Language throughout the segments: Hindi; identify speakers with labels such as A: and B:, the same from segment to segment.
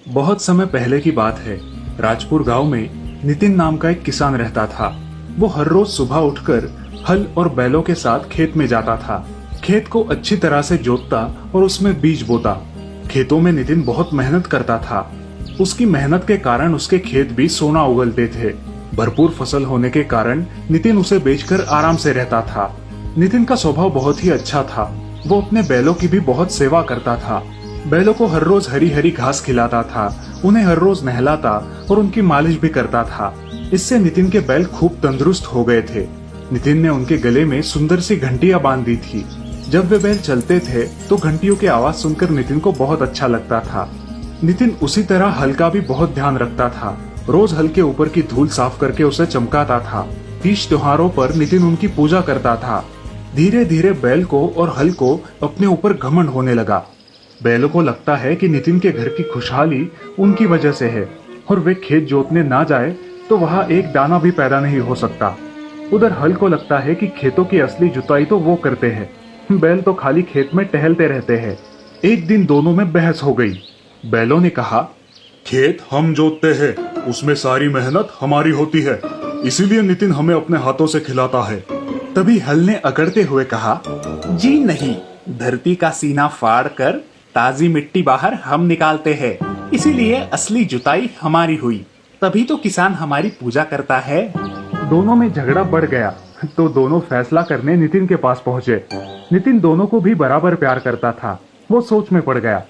A: बहुत समय पहले की बात है। राजपुर गांव में नितिन नाम का एक किसान रहता था। वो हर रोज सुबह उठकर हल और बैलों के साथ खेत में जाता था। खेत को अच्छी तरह से जोतता और उसमें बीज बोता। खेतों में नितिन बहुत मेहनत करता था। उसकी मेहनत के कारण उसके खेत भी सोना उगलते थे। भरपूर फसल होने के कारण नितिन उसे बेचकर आराम से रहता था। नितिन का स्वभाव बहुत ही अच्छा था। वो अपने बैलों की भी बहुत सेवा करता था। बैलों को हर रोज हरी हरी घास खिलाता था, उन्हें हर रोज नहलाता और उनकी मालिश भी करता था। इससे नितिन के बैल खूब तंदुरुस्त हो गए थे। नितिन ने उनके गले में सुंदर सी घंटियां बांध दी थी। जब वे बैल चलते थे तो घंटियों की आवाज सुनकर नितिन को बहुत अच्छा लगता था। नितिन उसी तरह हल का भी बहुत ध्यान रखता था। रोज हल के ऊपर की धूल साफ करके उसे चमकाता था। तीज त्योहारों पर नितिन उनकी पूजा करता था। धीरे धीरे बैल को और हल को अपने ऊपर घमंड होने लगा। बैलों को लगता है कि नितिन के घर की खुशहाली उनकी वजह से है और वे खेत जोतने ना जाए तो वहां एक दाना भी पैदा नहीं हो सकता। उधर हल को लगता है कि खेतों की असली जुताई तो वो करते हैं, बैल तो खाली खेत में टहलते रहते हैं। एक दिन दोनों में बहस हो गई। बैलों ने कहा,
B: खेत हम जोतते हैं, उसमें सारी मेहनत हमारी होती है, इसीलिए नितिन हमें अपने हाथों से खिलाता है।
A: तभी हल ने अकड़ते हुए कहा, जी नहीं, धरती का सीना फाड़ कर ताजी मिट्टी बाहर हम निकालते हैं, इसीलिए असली जुताई हमारी हुई, तभी तो किसान हमारी पूजा करता है। दोनों में झगड़ा बढ़ गया तो दोनों फैसला करने नितिन के पास पहुंचे। नितिन दोनों को भी बराबर प्यार करता था। वो सोच में पड़ गया।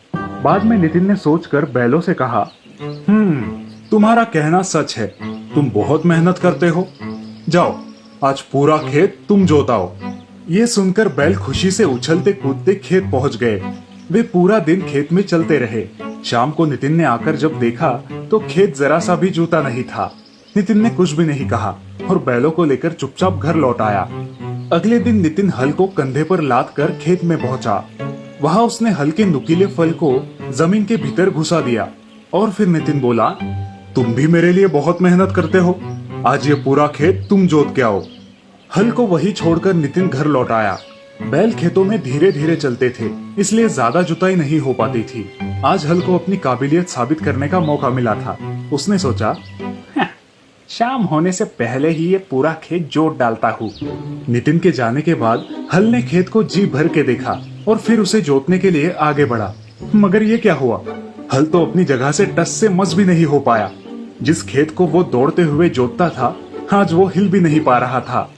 A: बाद में नितिन ने सोचकर बैलों से कहा,
B: तुम्हारा कहना सच है, तुम बहुत मेहनत करते हो। जाओ, आज पूरा खेत तुम जोताओ।
A: ये सुनकर बैल खुशी से उछलते कूदते खेत पहुंच गए। वे पूरा दिन खेत में चलते रहे। शाम को नितिन ने आकर जब देखा तो खेत जरा सा भी जूता नहीं था। नितिन ने कुछ भी नहीं कहा और बैलों को लेकर चुपचाप घर लौट आया। अगले दिन नितिन हल को कंधे पर लाद कर खेत में पहुंचा। वहां उसने हल के नुकीले फल को जमीन के भीतर घुसा दिया और फिर नितिन बोला,
B: तुम भी मेरे लिए बहुत मेहनत करते हो, आज ये पूरा खेत तुम जोत के आओ।
A: हल को वही छोड़कर नितिन घर लौट आया। बैल खेतों में धीरे धीरे चलते थे, इसलिए ज्यादा जुताई नहीं हो पाती थी। आज हल को अपनी काबिलियत साबित करने का मौका मिला था। उसने सोचा, शाम होने से पहले ही ये पूरा खेत जोत डालता हूँ। नितिन के जाने के बाद हल ने खेत को जी भर के देखा और फिर उसे जोतने के लिए आगे बढ़ा। मगर ये क्या हुआ, हल तो अपनी जगह से टस से मस भी नहीं हो पाया। जिस खेत को वो दौड़ते हुए जोतता था, आज वो हिल भी नहीं पा रहा था।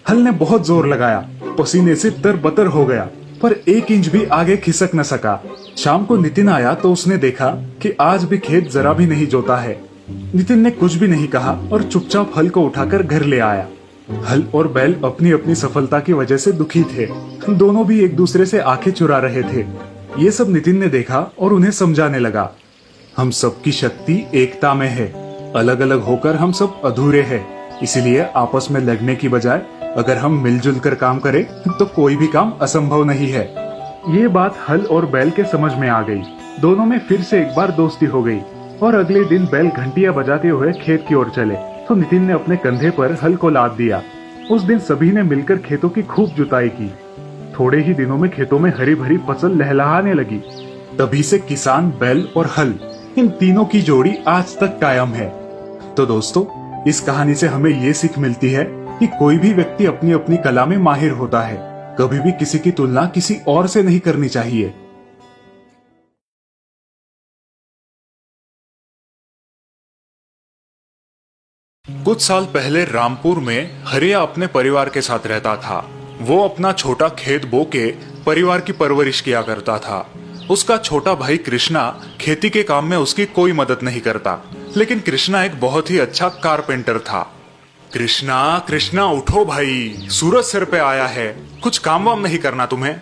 A: हल ने बहुत जोर लगाया, पसीने से तरबतर हो गया, पर एक इंच भी आगे खिसक न सका। शाम को नितिन आया तो उसने देखा कि आज भी खेत जरा भी नहीं जोता है। नितिन ने कुछ भी नहीं कहा और चुपचाप हल को उठाकर घर ले आया। हल और बैल अपनी अपनी सफलता की वजह से दुखी थे। दोनों भी एक दूसरे से आंखें चुरा रहे थे। ये सब नितिन ने देखा और उन्हें समझाने लगा, हम सबकी शक्ति एकता में है, अलग अलग होकर हम सब अधूरे हैं। इसीलिए आपस में लड़ने की बजाय अगर हम मिलजुल कर काम करें तो कोई भी काम असंभव नहीं है। ये बात हल और बैल के समझ में आ गई। दोनों में फिर से एक बार दोस्ती हो गई और अगले दिन बैल घंटियां बजाते हुए खेत की ओर चले तो नितिन ने अपने कंधे पर हल को लाद दिया। उस दिन सभी ने मिलकर खेतों की खूब जुताई की। थोड़े ही दिनों में खेतों में हरी भरी फसल लहलहाने लगी। तभी से किसान, बैल और हल, इन तीनों की जोड़ी आज तक कायम है। तो दोस्तों, इस कहानी से हमें ये सीख मिलती है कि कोई भी व्यक्ति अपनी अपनी कला में माहिर होता है। कभी भी किसी की तुलना किसी और से नहीं करनी चाहिए।
B: कुछ साल पहले रामपुर में हरिया अपने परिवार के साथ रहता था। वो अपना छोटा खेत बो के परिवार की परवरिश किया करता था। उसका छोटा भाई कृष्णा खेती के काम में उसकी कोई मदद नहीं करता, लेकिन कृष्णा एक बहुत ही अच्छा कारपेंटर था। कृष्णा, कृष्णा उठो भाई, सूरज सिर पे आया है, कुछ काम वाम नहीं करना तुम्हें?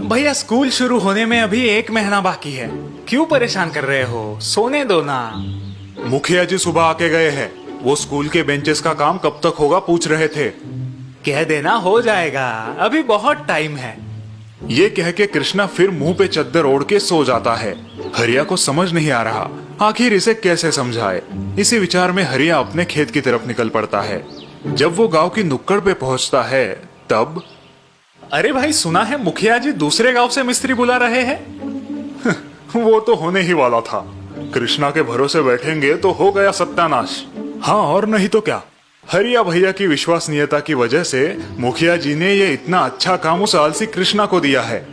C: भैया, स्कूल शुरू होने में अभी 1 महीना बाकी है, क्यों परेशान कर रहे हो, सोने दो ना।
B: मुखिया जी सुबह आके गए हैं, वो स्कूल के बेंचेस का काम कब तक होगा पूछ रहे थे।
C: कह देना हो जाएगा, अभी बहुत टाइम है।
B: ये कह के कृष्णा फिर मुंह पे चद्दर ओढ़ के सो जाता है। हरिया को समझ नहीं आ रहा आखिर इसे कैसे समझाए। इसी विचार में हरिया अपने खेत की तरफ निकल पड़ता है। जब वो गांव की नुक्कड़ पे पहुंचता है तब,
C: अरे भाई, सुना है मुखिया जी दूसरे गांव से मिस्त्री बुला रहे हैं।
B: वो तो होने ही वाला था। कृष्णा के भरोसे बैठेंगे तो हो गया सत्यानाश। हाँ और नहीं तो क्या। हरिया भैया की विश्वसनीयता की वजह से मुखिया जी ने ये इतना अच्छा काम उस आलसी कृष्णा को दिया है।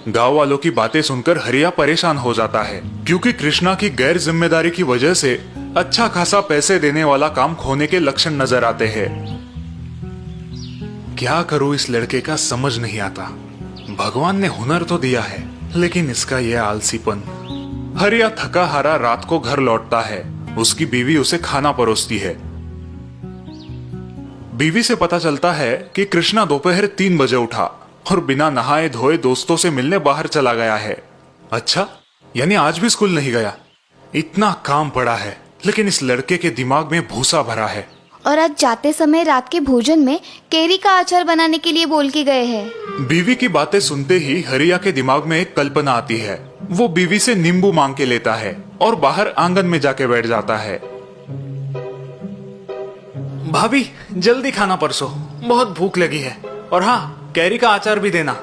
B: गांव वालों की बातें सुनकर हरिया परेशान हो जाता है, क्योंकि कृष्णा की गैर जिम्मेदारी की वजह से अच्छा खासा पैसे देने वाला काम खोने के लक्षण नजर आते हैं। क्या करूं इस लड़के का समझ नहीं आता। भगवान ने हुनर तो दिया है, लेकिन इसका यह आलसीपन। हरिया थका हारा रात को घर लौटता है। उसकी बीवी उसे खाना परोसती है। बीवी से पता चलता है कि कृष्णा दोपहर 3 बजे उठा और बिना नहाए धोए दोस्तों से मिलने बाहर चला गया है। अच्छा, यानी आज भी स्कूल नहीं गया। इतना काम पड़ा है, लेकिन इस लड़के के दिमाग में भूसा भरा है।
D: और आज जाते समय रात के भोजन में केरी का अचार बनाने के लिए बोल के गए हैं।
B: बीवी की बातें सुनते ही हरिया के दिमाग में एक कल्पना आती है। वो बीवी से नींबू मांग के लेता है और बाहर आंगन में जाके बैठ जाता है।
C: भाभी जल्दी खाना परसो, बहुत भूख लगी है। और हाँ, कैरी का अचार भी देना।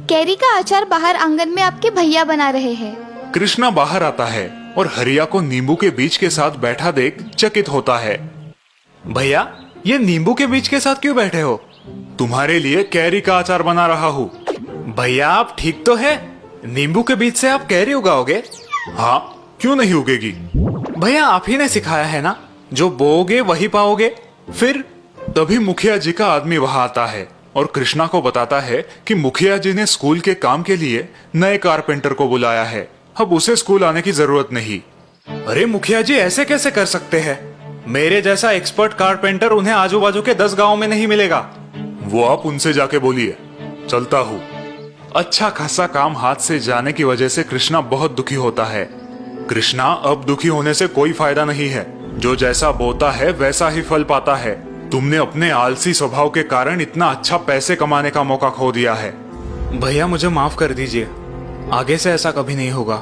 D: केरी का अचार बाहर आंगन में आपके भैया बना रहे हैं।
B: कृष्णा बाहर आता है और हरिया को नींबू के बीज के साथ बैठा देख चकित होता है।
C: भैया, ये नींबू के बीज के साथ क्यों बैठे हो?
B: तुम्हारे लिए कैरी का अचार बना रहा हूँ।
C: भैया आप ठीक तो है? नींबू के बीज से आप कैरी उगाओगे?
B: हाँ, क्यों नहीं उगेगी।
C: भैया आप ही ने सिखाया है ना, जो बोओगे वही पाओगे। फिर
B: तभी मुखिया जी का आदमी वहां आता है और कृष्णा को बताता है कि मुखिया जी ने स्कूल के काम के लिए नए कारपेंटर को बुलाया है। अब उसे स्कूल आने की जरूरत नहीं।
C: अरे मुखिया जी ऐसे कैसे कर सकते हैं? मेरे जैसा एक्सपर्ट कारपेंटर उन्हें आजू बाजू के 10 गांव में नहीं मिलेगा।
B: वो आप उनसे जाके बोलिए, चलता हूँ। अच्छा खासा काम हाथ से जाने की वजह से कृष्णा बहुत दुखी होता है। कृष्णा, अब दुखी होने से कोई फायदा नहीं है। जो जैसा बोता है वैसा ही फल पाता है। तुमने अपने आलसी स्वभाव के कारण इतना अच्छा पैसे कमाने का मौका खो दिया है।
C: भैया मुझे माफ कर दीजिए, आगे से ऐसा कभी नहीं होगा।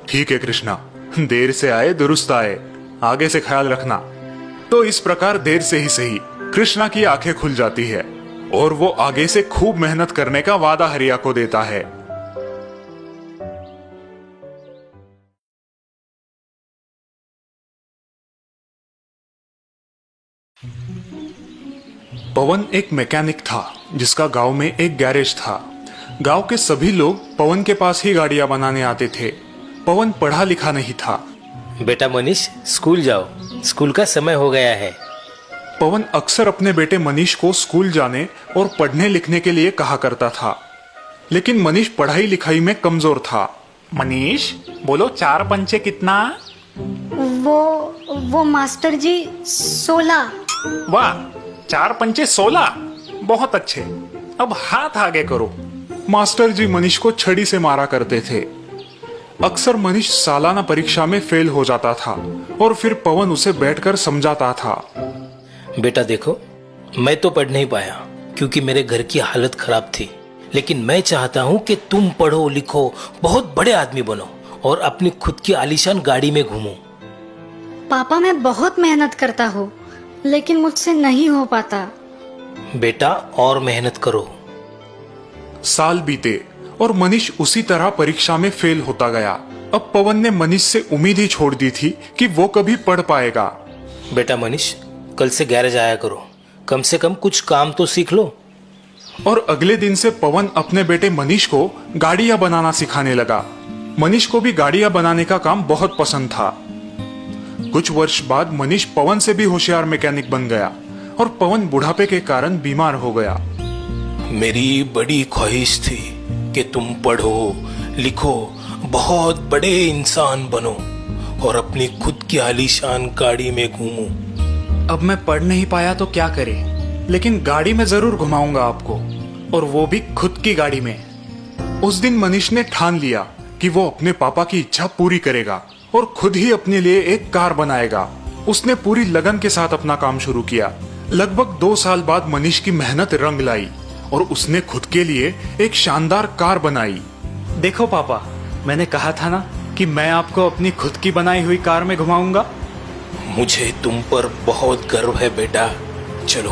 B: ठीक है कृष्णा, देर से आए दुरुस्त आए, आगे से ख्याल रखना। तो इस प्रकार देर से ही सही कृष्णा की आंखें खुल जाती है और वो आगे से खूब मेहनत करने का वादा हरिया को देता है। पवन एक मैकेनिक था जिसका गांव में एक गैरेज था। गांव के सभी लोग पवन के पास ही गाड़ियां बनाने आते थे। पवन पढ़ा लिखा नहीं था।
E: बेटा मनीष, स्कूल जाओ, स्कूल का समय हो गया है।
B: पवन अक्सर अपने बेटे मनीष को स्कूल जाने और पढ़ने लिखने के लिए कहा करता था, लेकिन मनीष पढ़ाई लिखाई में कमजोर था।
C: मनीष बोलो, 4 पंचे कितना?
F: वो मास्टर जी 16।
C: वाह, 4 पंचे 16, बहुत अच्छे। अब हाथ आगे करो।
B: मास्टर जी मनीष को छड़ी से मारा करते थे। अक्सर मनीष सालाना परीक्षा में फेल हो जाता था और फिर पवन उसे बैठकर समझाता था।
E: बेटा देखो, मैं तो पढ़ नहीं पाया क्योंकि मेरे घर की हालत खराब थी, लेकिन मैं चाहता हूँ कि तुम पढ़ो लिखो, बहुत बड़े आदमी बनो और अपनी खुद की आलीशान गाड़ी में घूमो।
F: पापा मैं बहुत मेहनत करता हूँ, लेकिन मुझसे नहीं हो पाता।
E: बेटा और मेहनत करो।
B: साल बीते और मनीष उसी तरह परीक्षा में फेल होता गया। अब पवन ने मनीष से उम्मीद ही छोड़ दी थी कि वो कभी पढ़ पाएगा।
E: बेटा मनीष, कल से गैरेज आया करो, कम से कम कुछ काम तो सीख लो।
B: और अगले दिन से पवन अपने बेटे मनीष को गाड़ियां बनाना सिखाने लगा। मनीष को भी गाड़ियां बनाने का काम बहुत पसंद था। कुछ वर्ष बाद मनीष पवन से भी होशियार मैकेनिक बन गया और पवन बुढ़ापे के कारण बीमार हो गया।
E: मेरी बड़ी ख्वाहिश थी कि तुम पढ़ो लिखो, बहुत बड़े इंसान बनो और अपनी खुद की आलीशान गाड़ी में घूमो।
C: अब मैं पढ़ नहीं पाया तो क्या करे, लेकिन गाड़ी में जरूर घुमाऊंगा आपको, और वो भी खुद की गाड़ी में।
B: उस दिन मनीष ने ठान लिया कि वो अपने पापा की इच्छा पूरी करेगा और खुद ही अपने लिए एक कार बनाएगा। उसने पूरी लगन के साथ अपना काम शुरू किया। लगभग 2 साल बाद मनीष की मेहनत रंग लाई और उसने खुद के लिए एक शानदार कार बनाई।
C: देखो पापा, मैंने कहा था ना कि मैं आपको अपनी खुद की बनाई हुई कार में घुमाऊंगा।
E: मुझे तुम पर बहुत गर्व है बेटा। चलो,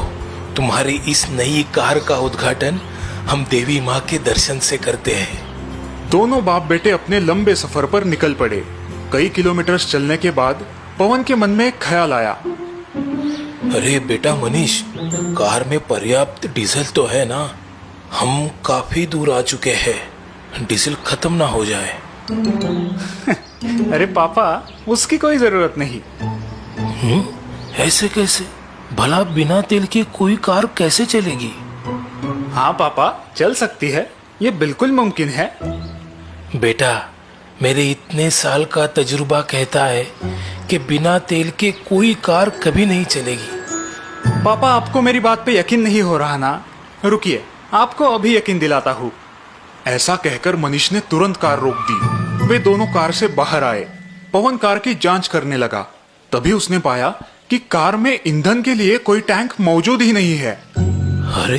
E: तुम्हारी इस नई कार का उद्घाटन हम देवी माँ के दर्शन से करते हैं।
B: दोनों बाप बेटे अपने लंबे सफर पर निकल पड़े। कई किलोमीटर चलने के बाद पवन के मन में एक ख्याल आया।
E: अरे बेटा मनीष, कार में पर्याप्त डीजल तो है ना? हम काफी दूर आ चुके हैं, डीजल खत्म ना हो जाए।
C: अरे पापा, उसकी कोई जरूरत नहीं।
E: ऐसे कैसे? भला बिना तेल के कोई कार कैसे चलेगी?
C: हाँ पापा, चल सकती है, ये बिल्कुल मुमकिन है।
E: बेटा, मेरे इतने साल का तजुर्बा कहता है कि बिना तेल के कोई कार कभी नहीं चलेगी।
C: पापा, आपको मेरी बात पे यकीन नहीं हो रहा ना? रुकिए, आपको अभी यकीन दिलाता हूँ।
B: ऐसा कहकर मनीष ने तुरंत कार रोक दी। वे दोनों कार से बाहर आए। पवन कार की जांच करने लगा। तभी उसने पाया कि कार में ईंधन के लिए कोई टैंक मौजूद ही नहीं है।
E: अरे,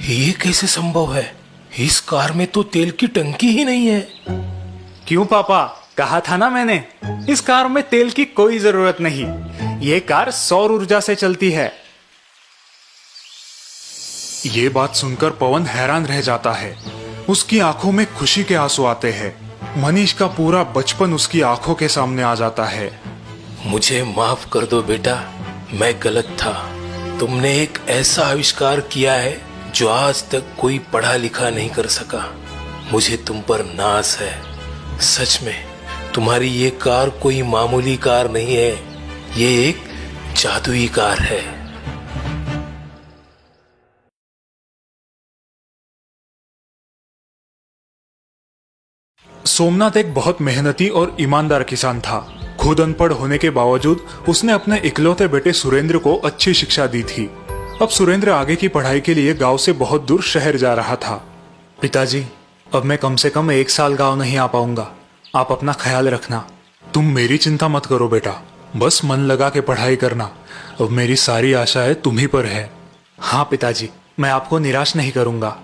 E: ये कैसे संभव है? इस कार में तो तेल की टंकी ही नहीं है।
C: क्यों पापा, कहा था ना मैंने, इस कार में तेल की कोई जरूरत नहीं। ये कार सौर ऊर्जा से चलती है।
B: ये बात सुनकर पवन हैरान रह जाता है। उसकी आंखों में खुशी के आंसू आते हैं। मनीष का पूरा बचपन उसकी आंखों के सामने आ जाता है।
E: मुझे माफ कर दो बेटा, मैं गलत था। तुमने एक ऐसा आविष्कार किया है जो आज तक कोई पढ़ा लिखा नहीं कर सका। मुझे तुम पर नाज है। सच में तुम्हारी ये कार कोई मामूली कार नहीं है, ये एक जादुई कार है।
B: सोमनाथ एक बहुत मेहनती और ईमानदार किसान था। खुद अनपढ़ होने के बावजूद उसने अपने इकलौते बेटे सुरेंद्र को अच्छी शिक्षा दी थी। अब सुरेंद्र आगे की पढ़ाई के लिए गांव से बहुत दूर शहर जा रहा था।
C: पिताजी, अब मैं कम से कम 1 साल गांव नहीं आ पाऊंगा। आप अपना ख्याल रखना।
B: तुम मेरी चिंता मत करो बेटा, बस मन लगा के पढ़ाई करना। अब मेरी सारी आशाएं तुम्ही पर है।
C: हाँ पिताजी, मैं आपको निराश नहीं करूंगा।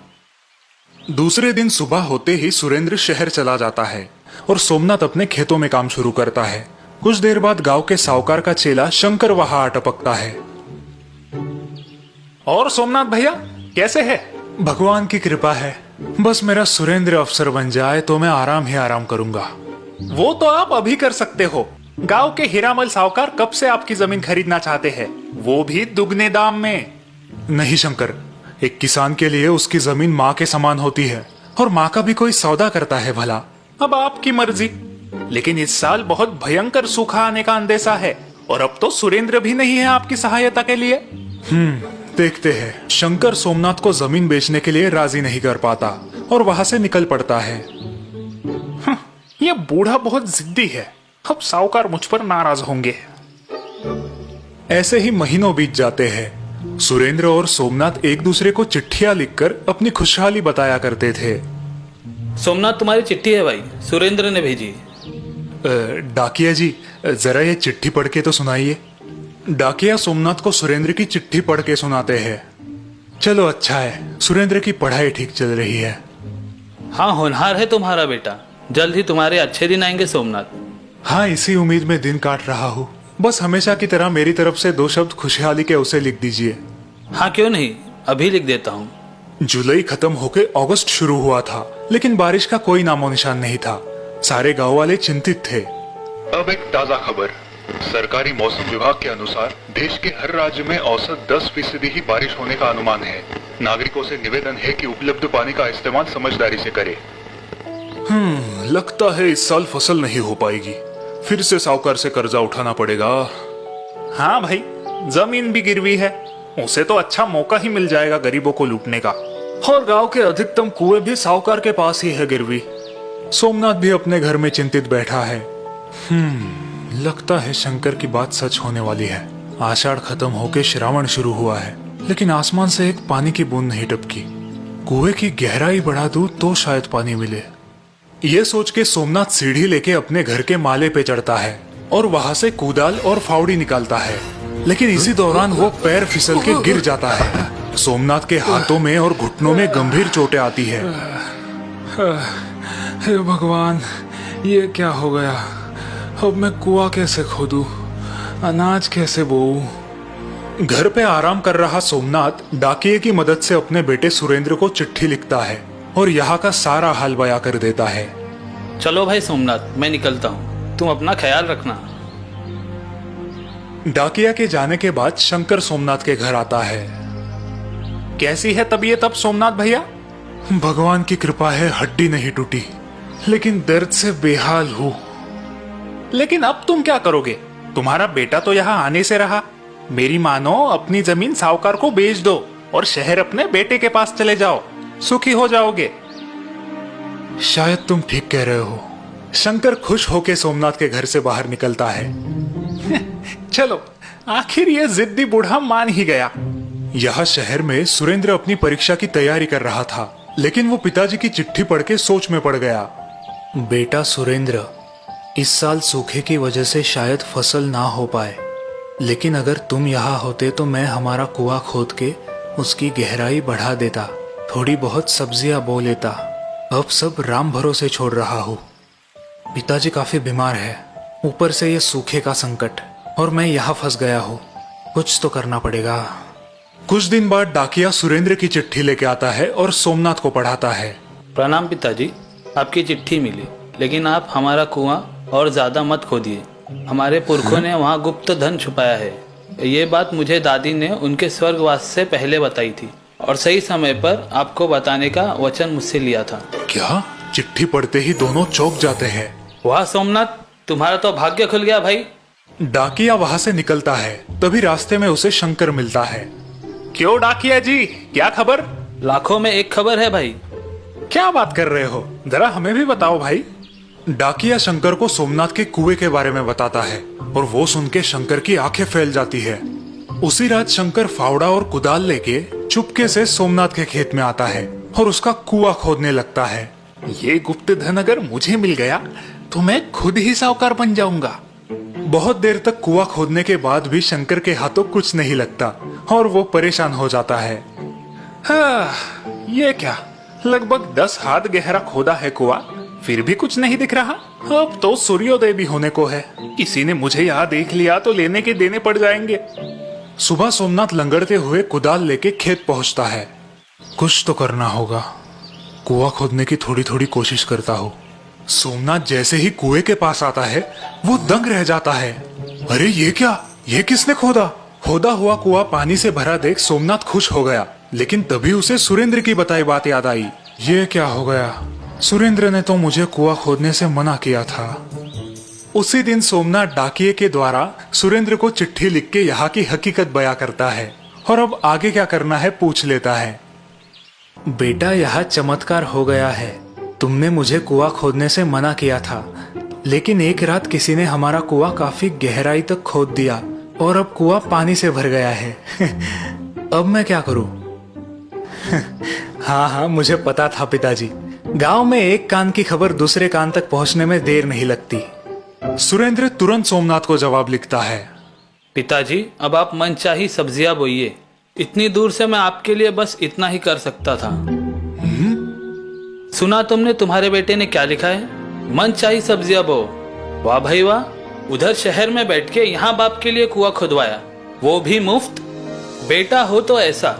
B: दूसरे दिन सुबह होते ही सुरेंद्र शहर चला जाता है और सोमनाथ अपने खेतों में काम शुरू करता है। कुछ देर बाद गांव के साहूकार का चेला शंकर वहां आ टपकता है।
C: और सोमनाथ भैया कैसे है?
B: भगवान की कृपा है। बस मेरा सुरेंद्र अफसर बन जाए तो मैं आराम ही आराम करूंगा।
C: वो तो आप अभी कर सकते हो। गांव के हीरामल साहूकार कब से आपकी जमीन खरीदना चाहते हैं, वो भी दुगने दाम में।
B: नहीं शंकर, एक किसान के लिए उसकी जमीन माँ के समान होती है और माँ का भी कोई सौदा करता है भला।
C: अब आपकी मर्जी, लेकिन इस साल बहुत भयंकर सूखा आने का अंदेशा है और अब तो सुरेंद्र भी नहीं है आपकी सहायता के लिए।
B: देखते हैं। शंकर सोमनाथ को जमीन बेचने के लिए राजी नहीं कर पाता और वहां से निकल पड़ता है।
C: ये बूढ़ा बहुत जिद्दी है, अब साहूकार मुझ पर नाराज होंगे।
B: ऐसे ही महीनों बीत जाते हैं। सुरेंद्र और सोमनाथ एक दूसरे को चिट्ठियां लिखकर अपनी खुशहाली बताया करते थे।
G: सोमनाथ, तुम्हारी चिट्ठी है भाई, सुरेंद्र ने भेजी।
B: डाकिया जी, जरा ये चिट्ठी पढ़ के तो सुनाइए। डाकिया सोमनाथ को सुरेंद्र की चिट्ठी पढ़ के सुनाते हैं। चलो अच्छा है, सुरेंद्र की पढ़ाई ठीक चल रही है।
G: हाँ, होनहार है तुम्हारा बेटा, जल्द ही तुम्हारे अच्छे दिन आएंगे सोमनाथ।
B: हाँ, इसी उम्मीद में दिन काट रहा हूँ। बस हमेशा की तरह मेरी तरफ से 2 शब्द खुशहाली के उसे लिख दीजिए।
G: हाँ क्यों नहीं, अभी लिख देता हूँ।
B: जुलाई खत्म होके अगस्त शुरू हुआ था, लेकिन बारिश का कोई नामो निशान नहीं था। सारे गांव वाले चिंतित थे।
H: अब एक ताजा खबर। सरकारी मौसम विभाग के अनुसार देश के हर राज्य में औसत 10% ही बारिश होने का अनुमान है। नागरिकों से निवेदन है कि उपलब्ध पानी का इस्तेमाल समझदारी से करें।
B: लगता है इस साल फसल नहीं हो पाएगी। फिर से साहूकार से कर्जा उठाना पड़ेगा।
C: हाँ भाई, जमीन भी गिरवी है, उसे तो अच्छा मौका ही मिल जाएगा गरीबों को लूटने का। और गांव के अधिकतम कुएं भी साहूकार के पास ही है गिरवी।
B: सोमनाथ भी अपने घर में चिंतित बैठा है। लगता है शंकर की बात सच होने वाली है। आषाढ़ खत्म होके श्रावण शुरू हुआ है, लेकिन आसमान से एक पानी की बूंद नहीं टपकी। कुएं की गहराई बढ़ा दूं तो शायद पानी मिले। ये सोच के सोमनाथ सीढ़ी लेके अपने घर के माले पे चढ़ता है और वहां से कुदाल और फावड़ी निकालता है, लेकिन इसी दौरान वो पैर फिसल के गिर जाता है। सोमनाथ के हाथों में और घुटनों में गंभीर चोटें आती है।
A: हे भगवान, ये क्या हो गया? अब मैं कुआं कैसे खोदूं? अनाज कैसे बोऊं?
B: घर पे आराम कर रहा सोमनाथ डाकिये की मदद से अपने बेटे सुरेंद्र को चिट्ठी लिखता है और यहाँ का सारा हाल बयां कर देता है।
G: चलो भाई सोमनाथ, मैं निकलता हूँ, तुम अपना ख्याल रखना।
B: डाकिया के जाने के बाद शंकर सोमनाथ के घर आता है।
C: कैसी है तबीयत अब सोमनाथ भैया?
B: भगवान की कृपा है, हड्डी नहीं टूटी, लेकिन दर्द से बेहाल हूँ।
C: लेकिन अब तुम क्या करोगे? तुम्हारा बेटा तो यहाँ आने से रहा। मेरी मानो अपनी जमीन साहूकार को बेच दो और शहर अपने बेटे के पास चले जाओ, सुखी हो जाओगे।
B: शायद तुम ठीक कह रहे हो। शंकर खुश होकर सोमनाथ के घर से बाहर निकलता है।
C: चलो, आखिर ये जिद्दी बूढ़ा मान ही गया।
B: यहाँ शहर में सुरेंद्र अपनी परीक्षा की तैयारी कर रहा था, लेकिन वो पिताजी की चिट्ठी पढ़ के सोच में पड़ गया। बेटा सुरेंद्र, इस साल सूखे की वजह से शायद फसल ना हो पाए, लेकिन अगर तुम यहाँ होते तो मैं हमारा कुआं खोद के उसकी गहराई बढ़ा देता, थोड़ी बहुत सब्जियां बो लेता। अब सब राम भरोसे छोड़ रहा हूँ। पिताजी काफी बीमार है, ऊपर से ये सूखे का संकट, और मैं यहाँ फंस गया हूँ। कुछ तो करना पड़ेगा। कुछ दिन बाद डाकिया सुरेंद्र की चिट्ठी लेके आता है और सोमनाथ को पढ़ाता है।
G: प्रणाम पिताजी, आपकी चिट्ठी मिली, लेकिन आप हमारा कुआं और ज्यादा मत खोदिए। हमारे पुरखों ने वहाँ गुप्त धन छुपाया है। ये बात मुझे दादी ने उनके स्वर्गवास से पहले बताई थी, और सही समय पर आपको बताने का वचन मुझसे लिया था।
B: क्या? चिट्ठी पढ़ते ही दोनों चौंक जाते हैं।
G: वाह सोमनाथ, तुम्हारा तो भाग्य खुल गया भाई।
B: डाकिया वहां से निकलता है, तभी रास्ते में उसे शंकर मिलता है।
C: क्यों डाकिया जी, क्या खबर?
G: लाखों में एक खबर है भाई।
C: क्या बात कर रहे हो? जरा हमें भी बताओ भाई।
B: डाकिया शंकर को सोमनाथ के कुएं के बारे में बताता है, और वो सुन के शंकर की आंखें फैल जाती है। उसी रात शंकर फावड़ा और कुदाल लेके चुपके से सोमनाथ के खेत में आता है और उसका कुआं खोदने लगता है।
C: ये गुप्त धन अगर मुझे मिल गया तो मैं खुद ही साहूकार बन जाऊंगा।
B: बहुत देर तक कुआं खोदने के बाद भी शंकर के हाथों कुछ नहीं लगता और वो परेशान हो जाता है।
C: हाँ, ये क्या, लगभग 10 हाथ गहरा खोदा है कुआं, फिर भी कुछ नहीं दिख रहा। अब तो सूर्योदय भी होने को है। किसी ने मुझे यहाँ देख लिया तो लेने के देने पड़ जाएंगे।
B: सुबह सोमनाथ लंगड़ते हुए कुदाल लेके खेत पहुंचता है। कुछ तो करना होगा। कुआं खोदने की थोड़ी थोड़ी कोशिश करता हूँ। सोमनाथ जैसे ही कुएं के पास आता है, वो दंग रह जाता है। अरे ये क्या? ये किसने खोदा? खोदा हुआ कुआं पानी से भरा देख सोमनाथ खुश हो गया, लेकिन तभी उसे सुरेंद्र की बताई बात याद आई। ये क्या हो गया? सुरेंद्र ने तो मुझे कुआं खोदने से मना किया था। उसी दिन सोमनाथ डाकिये के द्वारा सुरेंद्र को चिट्ठी लिख के यहाँ की हकीकत बयां करता है, और अब आगे क्या करना है पूछ लेता है। बेटा, यहाँ चमत्कार हो गया है। तुमने मुझे कुआं खोदने से मना किया था, लेकिन एक रात किसी ने हमारा कुआं काफी गहराई तक खोद दिया और अब कुआं पानी से भर गया है। अब मैं क्या करूं? हाँ, मुझे पता था पिताजी। गांव में एक कान की खबर दूसरे कान तक पहुंचने में देर नहीं लगती। सुरेंद्र तुरंत सोमनाथ को जवाब लिखता है।
G: पिताजी, अब आप मनचाही सब्जियां बोइए। इतनी दूर से मैं आपके लिए बस इतना ही कर सकता था। सुना तुमने तुम्हारे बेटे ने क्या लिखा है? मनचाही सब्जियां बो। वाह भाई वाह, उधर शहर में बैठ के यहाँ बाप के लिए कुआं खुदवाया, वो भी मुफ्त। बेटा हो तो ऐसा।